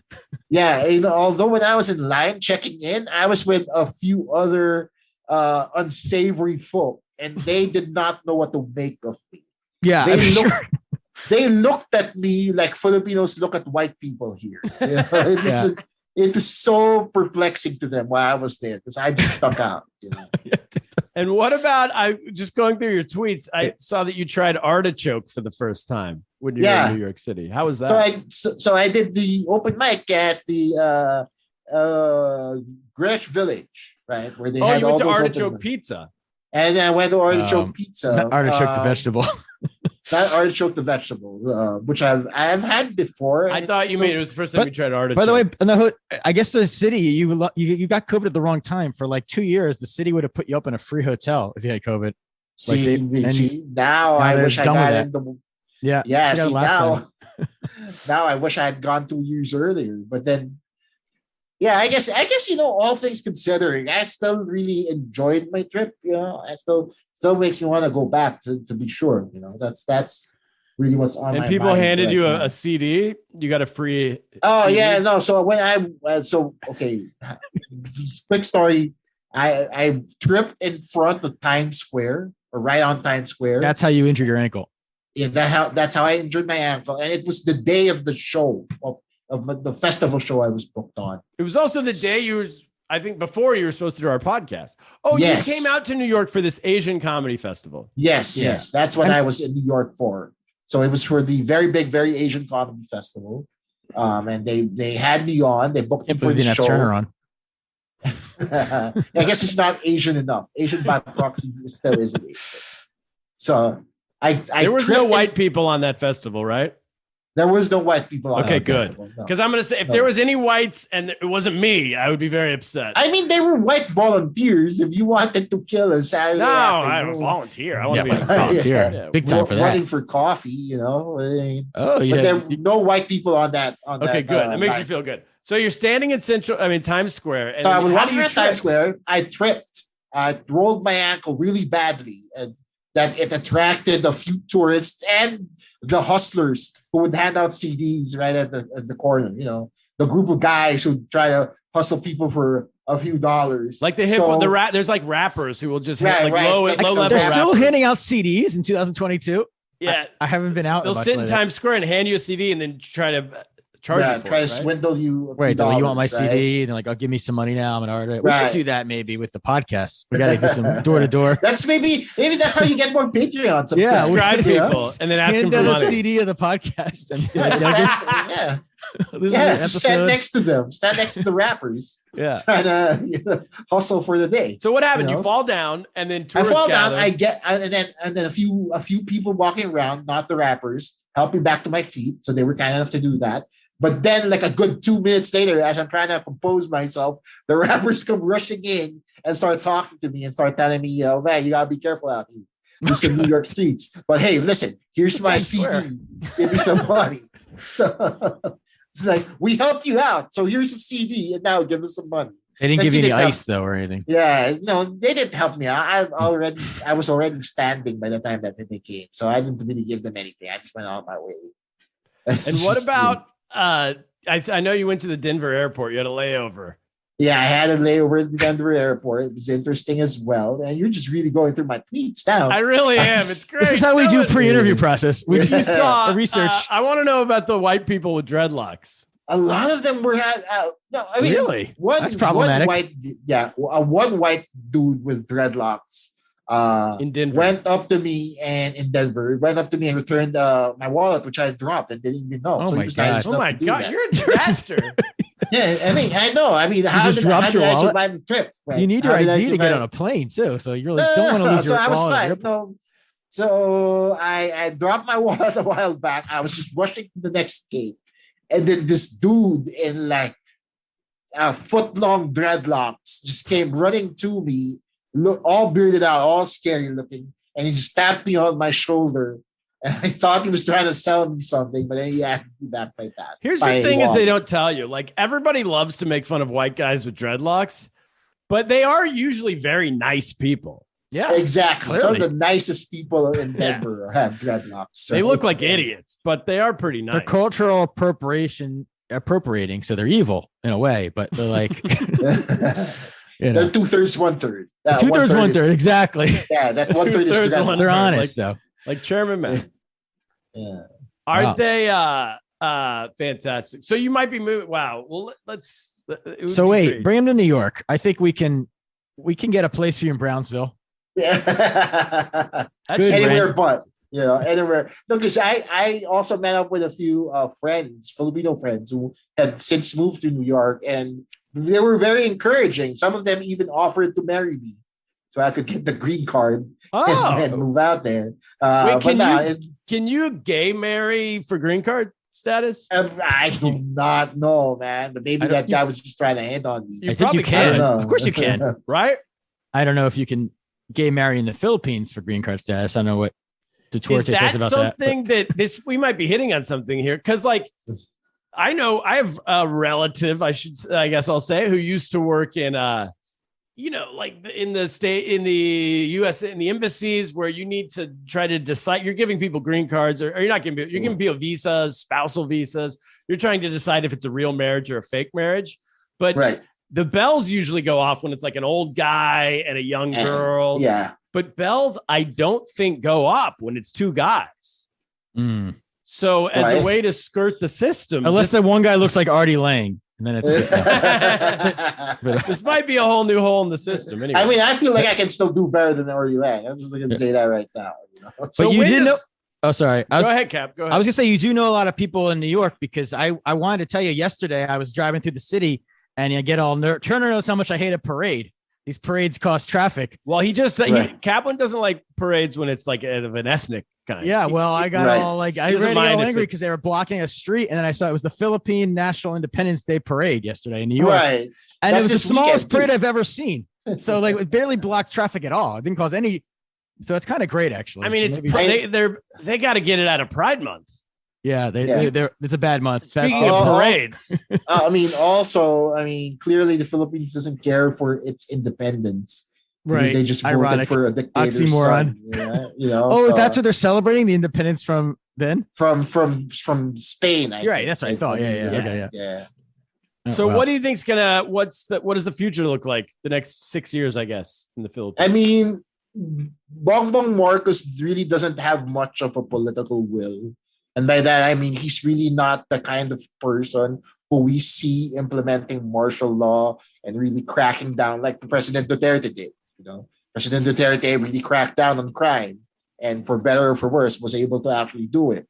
yeah, although when I was in line checking in, I was with a few other unsavory folk, and they did not know what to make of me. Yeah, They I'm looked, sure. they looked at me like Filipinos look at white people here. You know, it was so perplexing to them while I was there because I just stuck out. You know? And what about, I just going through your tweets, I saw that you tried artichoke for the first time when you were in New York City. How was that? So I did the open mic at the Greenwich Village, right, where they had you all went to those artichoke open mics. pizza. And then I went to artichoke pizza. Not artichoke the vegetable. Not artichoke the vegetable, which I've had before. I thought you mean it was the first time you tried artichoke. By the way, I guess the city, you got COVID at the wrong time. For like 2 years, the city would have put you up in a free hotel if you had COVID. Now I wish I got in the. Yeah. See, last time. now I wish I had gone 2 years earlier. But then, yeah, I guess all things considering, I still really enjoyed my trip. You know, I still makes me want to go back to be sure. You know, that's really what's on my mind. And people handed right you now. a CD. You got a free. Oh CD? yeah, no. So when okay, quick story. I tripped in front of Times Square, or right on Times Square. That's how you injured your ankle. Yeah, that's how I injured my ankle, and it was the day of the show of the festival show I was booked on. It was also the day I think before you were supposed to do our podcast. Oh, Yes. You came out to New York for this Asian comedy festival. Yes, Yeah. yes, that's what I was in New York for. So it was for the very big, very Asian comedy festival, and they had me on. They booked me Can't for believe the you didn't have show. Turner on. I guess it's not Asian enough. Asian by proxy still isn't Asian. So There was no white people on that festival, right? There was no white people on Okay, that good. festival, no. Because I'm going to say, if No. there was any whites and it wasn't me, I would be very upset. I mean, they were white volunteers. If you wanted to kill a Saturday No, I'm a afternoon, volunteer. I want Yeah, to be but on volunteer. stage. Yeah. Big time for that. running for coffee, you know. I mean, Oh, but yeah. there were no white people on that. Okay, good. That makes you feel good. So you're standing in Times Square. And So I was how do walking you around trip? Times Square. I tripped. I rolled my ankle really badly, and that it attracted a few tourists and the hustlers who would hand out CDs right at the corner. You know, the group of guys who try to hustle people for a few dollars. Like there's like rappers who will just Right, hit like right. low Like level They're still rappers. handing out CDs in 2022. Yeah. I haven't been out. They'll much sit in lately. Times Square and hand you a CD and then try to charge you for try it, to right? swindle you. Right, they're like, you want my $few, right? CD? And they're like, "I'll give me some money now. I'm an artist." We should Right. do that maybe with the podcast. We got to do some door to door. That's maybe that's how you get more Patreon. Yeah, Subscribe Yeah. people and then ask them Hand for out a money. CD of the podcast. And Yeah, this is yeah. an Stand episode. next to them. Stand next to the rappers. Yeah. Trying to hustle for the day. So what happened? You You know? fall down and then I tourists fall down. gather. And then a few people walking around, not the rappers, help me back to my feet. So they were kind enough to do that. But then, like a good 2 minutes later, as I'm trying to compose myself, the rappers come rushing in and start talking to me and start telling me, "Oh man, you gotta be careful out here. This is New York streets." But hey, listen, here's my Times CD. Square. Give me some money. So it's like, we helped you out. So here's a CD, and now give us some money. They didn't Like, give you you any didn't ice though or anything. Yeah, no, they didn't help me out. I was already standing by the time that they came, so I didn't really give them anything. I just went on my way. And what about I know you went to the Denver airport. You had a layover. Yeah, I had a layover at the Denver airport. It was interesting as well. And you're just really going through my tweets now. I really am. It's great. This is how we do pre-interview process. We You just saw research. I want to know about the white people with dreadlocks. A lot of them were no, I mean, Really? That's problematic. One white dude with dreadlocks In Denver. went up to me and in Denver went up to me and returned my wallet, which I had dropped and didn't even know. Oh so my he was God. nice Oh enough my to do God, that. you're a disaster. Yeah, I mean, I know. I mean, how just did dropped your I wallet? survive the trip? Right? You need your How did I ID to get survive- on a plane too. So you really don't want to lose so your I was wallet. fine. No. So I dropped my wallet a while back. I was just rushing to the next gate. And then this dude in like a foot-long dreadlocks just came running to me, all bearded out, all scary looking. And he just tapped me on my shoulder. And I thought he was trying to sell me something, but then he asked me back by that. Here's the thing is they don't tell you. Like everybody loves to make fun of white guys with dreadlocks, but they are usually very nice people. Yeah, Exactly. Some of Clearly. the nicest people in Denver have dreadlocks. They look like idiots, but they are pretty nice. they're cultural appropriating, so they're evil in a way, but they're like, you know, They're 2/3, 1/3. 2/3, 1/3, exactly. Yeah, that 1/3 is 2/3, dreadlocks. 1/3. They're honest though. Like Chairman Mao. Yeah. Aren't Wow. they fantastic? So you might be moving. Wow. Well, let's. it would So be wait, great. bring him to New York. I think we can get a place for you in Brownsville. Yeah. That's Good, Anywhere Brent. but, anywhere. No, because I also met up with a few friends, Filipino friends who had since moved to New York, and they were very encouraging. Some of them even offered to marry me so I could get the green card and Oh, move out there. wait, But can you gay marry for green card status? I do not know, man. But maybe I don't- that guy was just trying to hit on me. You I think you probably can. I don't know. Of course you can. Right? I don't know if you can gay marry in the Philippines for green card status. I don't know what Duarte Is that says about that. but- something that this we might be hitting on something here? Because like I know I have a relative, I guess I'll say, who used to work in like in the state in the US in the embassies where you need to try to decide you're giving people green cards or you're not giving people, you're giving people visas, spousal visas. You're trying to decide if it's a real marriage or a fake marriage. But Right. the bells usually go off when it's like an old guy and a young girl. Yeah. But bells, I don't think go up when it's two guys. Mm. So as Right. a way to skirt the system, Unless the one guy looks like Artie Lang, and then it's this might be a whole new hole in the system. Anyway, I mean, I feel like I can still do better than Ori Lang. I'm just going to say that right now. so but you when did know. does- Oh, sorry. Go ahead, Cap. Go ahead. I was gonna say you do know a lot of people in New York because I wanted to tell you yesterday I was driving through the city and I get all Turner knows how much I hate a parade. These parades cause traffic. Well, he just Right. Kaplan doesn't like parades when it's like of an ethnic kind. Yeah, well, I got Right. all like I doesn't read mind all if angry it's- because they were blocking a street, and then I saw it was the Philippine National Independence Day parade yesterday in New York, Right. and That's it was the this smallest weekend, too. parade I've ever seen. So like it barely blocked traffic at all. It didn't cause any. So it's kind of great actually. I mean, So it's maybe- they got to get it out of Pride Month. yeah, Yeah. they're it's a bad month. It's bad Speaking stuff. of Oh, parades, Clearly the Philippines doesn't care for its independence. Because Right. They just voted Ironic. for a dictator's Oxymoron. son. Oh, so- that's what they're celebrating the independence from then. from Spain. You're right, that's what I thought. Yeah. Okay, yeah. Oh, so wow. what do you think's gonna? What does the future look like the next 6 years? I guess in the Philippines. I mean, Bongbong Marcos really doesn't have much of a political will. And by that, I mean, he's really not the kind of person who we see implementing martial law and really cracking down like President Duterte did. President Duterte really cracked down on crime and for better or for worse was able to actually do it.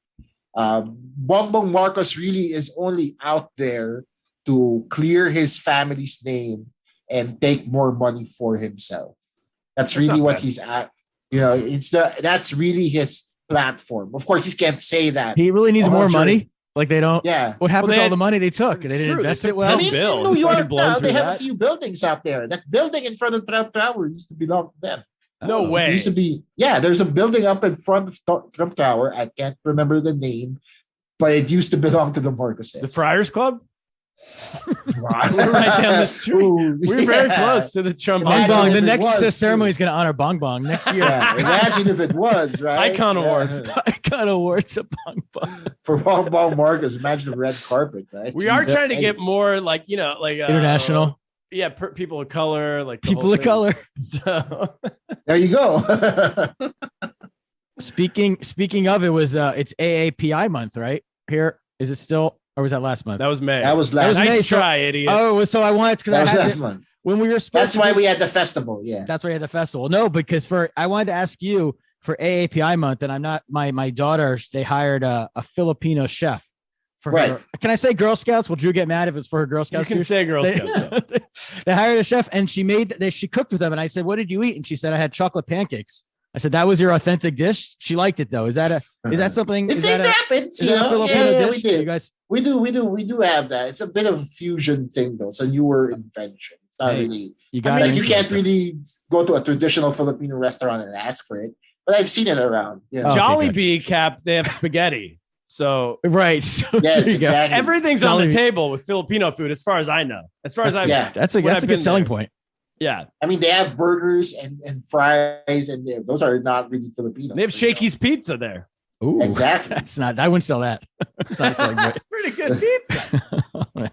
Bongbong Marcos really is only out there to clear his family's name and take more money for himself. That's really not what bad. he's at. That's really his platform. Of course, he can't say that. He really needs more 100. money. Like they don't. Yeah. What happened Well, to they all had- the money they took? They It's didn't true, they invest took it well. I mean, it's Bill, in New it's York already blown now. They through have a that. few buildings out there. That building in front of Trump Tower used to belong to them. No way. It used to be, there's a building up in front of Trump Tower. I can't remember the name, but it used to belong to the Marcoses. The Friars Club. Wow. We're right down the street. Ooh, We're very yeah. close to the Trump. Bong Imagine Bong. if The it next was, ceremony too. is going to honor Bong Bong next year. Yeah, imagine if it was, right? Icon award. I got a word to Bong Bong. For Bongbong Marcos, imagine the red carpet, right? We are Jesus. trying to get more like International. Yeah, people of color, like the People whole of thing. color. So There you go. Speaking of, it's AAPI month, right? Here, is it still, or was that last month? that was May. That was last. Nice May, so- try, idiot. Oh, so I wanted because That I was had last to, month. when we were supposed That's to why do- we had the festival. Yeah. That's why I had the festival. No, because I wanted to ask you for AAPI month, and I'm not my daughter. They hired a Filipino chef for Right. her. Can I say Girl Scouts? Will Drew get mad if it's for her Girl You Scouts? can too? say Girl They- Scouts. Yeah. They hired a chef, and she cooked with them. And I said, "What did you eat?" And she said, "I had chocolate pancakes." I said, "That was your authentic dish." She liked it though. Is that something? It Is that happens. is You that a know? Filipino Yeah, dish? we did. You guys, We do have that. It's a bit of a fusion thing though. So newer invention. It's not Hey, really you got like you can't really go to a traditional Filipino restaurant and ask for it. But I've seen it around. Yeah. Oh, okay, Jolly good. Bee Cap, they have spaghetti. So right. So Yes, there you go. exactly. everything's on the Jolly- table with Filipino food, as far as I know. As far as I've yeah. That's a When I've good been selling there. point. yeah. I mean, they have burgers and fries, and those are not really Filipino. They have Shakey's Pizza there. Ooh, Exactly. That's not. I wouldn't sell that. That's not a selling point. It's pretty good pizza.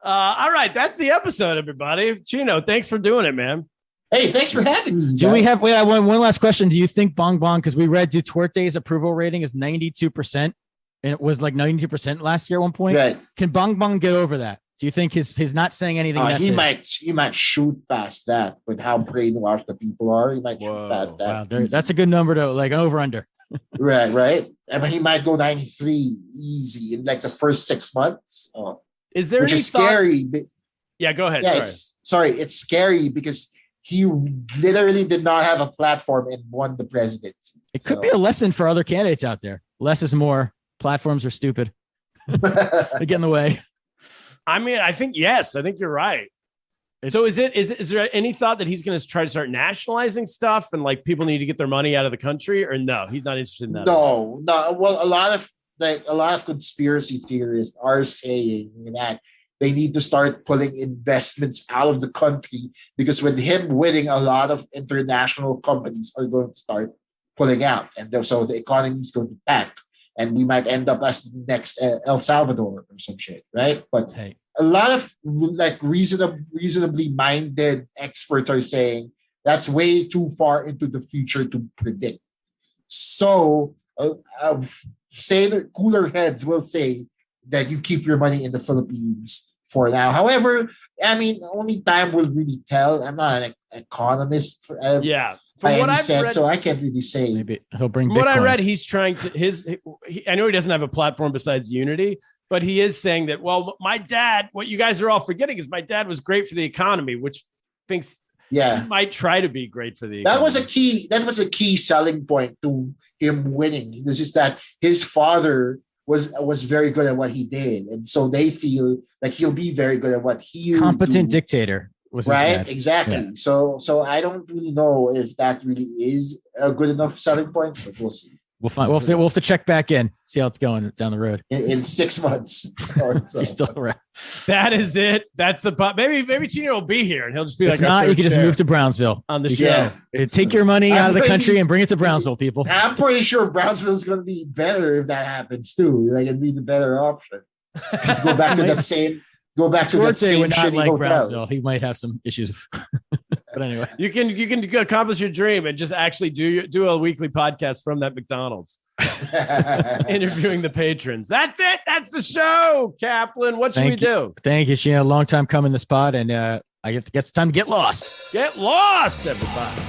All right, that's the episode, everybody. Chino, thanks for doing it, man. Hey, thanks for having me. Do we guys. have? Wait, I want one last question. Do you think Bong Bong? Because we read Duterte's approval rating is 92%, and it was like 92% last year at one point. Right. Can Bong Bong get over that? Do you think his not saying anything? that He big- might shoot past that with how brainwashed the people are. He might shoot Whoa. past that. Wow, that's a good number to like an over under. right. I mean, he might go 93 easy in like the first 6 months. Oh, Is there which any is thought- scary. Yeah, go ahead. Yeah, Sorry. it's scary because he literally did not have a platform and won the presidency. It could be a lesson for other candidates out there. Less is more. Platforms are stupid. They get in the way. I mean, I think yes. I think you're right. So is there any thought that he's going to try to start nationalizing stuff and like people need to get their money out of the country, or no? He's not interested in that. No. Well, a lot of conspiracy theorists are saying that they need to start pulling investments out of the country because with him winning, a lot of international companies are going to start pulling out, and so the economy is going to tank, and we might end up as the next El Salvador or some shit, right? But Hey, a lot of like reasonably minded experts are saying that's way too far into the future to predict. So, say that cooler heads will say that you keep your money in the Philippines for now. However, I mean, only time will really tell. I'm not an economist. Yeah. By From what any I've sense, read, so I can't really say. maybe he'll bring. from what I Bitcoin. read, he's trying to I know he doesn't have a platform besides Unity, but he is saying that, well, my dad, what you guys are all forgetting is my dad was great for the economy, which thinks Yeah. he might try to be great for the That economy. was a key selling point to him winning. This is that his father was very good at what he did, and so they feel like he'll be very good at what he Competent dictator was his right? dad. Exactly. Yeah. So I don't really know if that really is a good enough selling point, but we'll see We'll find. We'll have to check back in, see how it's going down the road. in 6 months. Or If so. he's still around. That is it. That's the maybe Chino will be here and he'll just be If like our not, you third can just chair move to Brownsville on the You show. Yeah. Take your money I'm out of the pretty- country and bring it to Brownsville, people. I'm pretty sure Brownsville is going to be better if that happens too. Like it'd be the better option. Just go back to that same. Go back to that Duarte same would not shitty like hotel. Brownsville. He might have some issues. But anyway, You can accomplish your dream and just actually do a weekly podcast from that McDonald's, interviewing the patrons. That's it. That's the show. Kaplan, what should we Thank you. do? thank you, Sheena. A long time coming the spot, and I guess it's time to get lost. Get lost, everybody.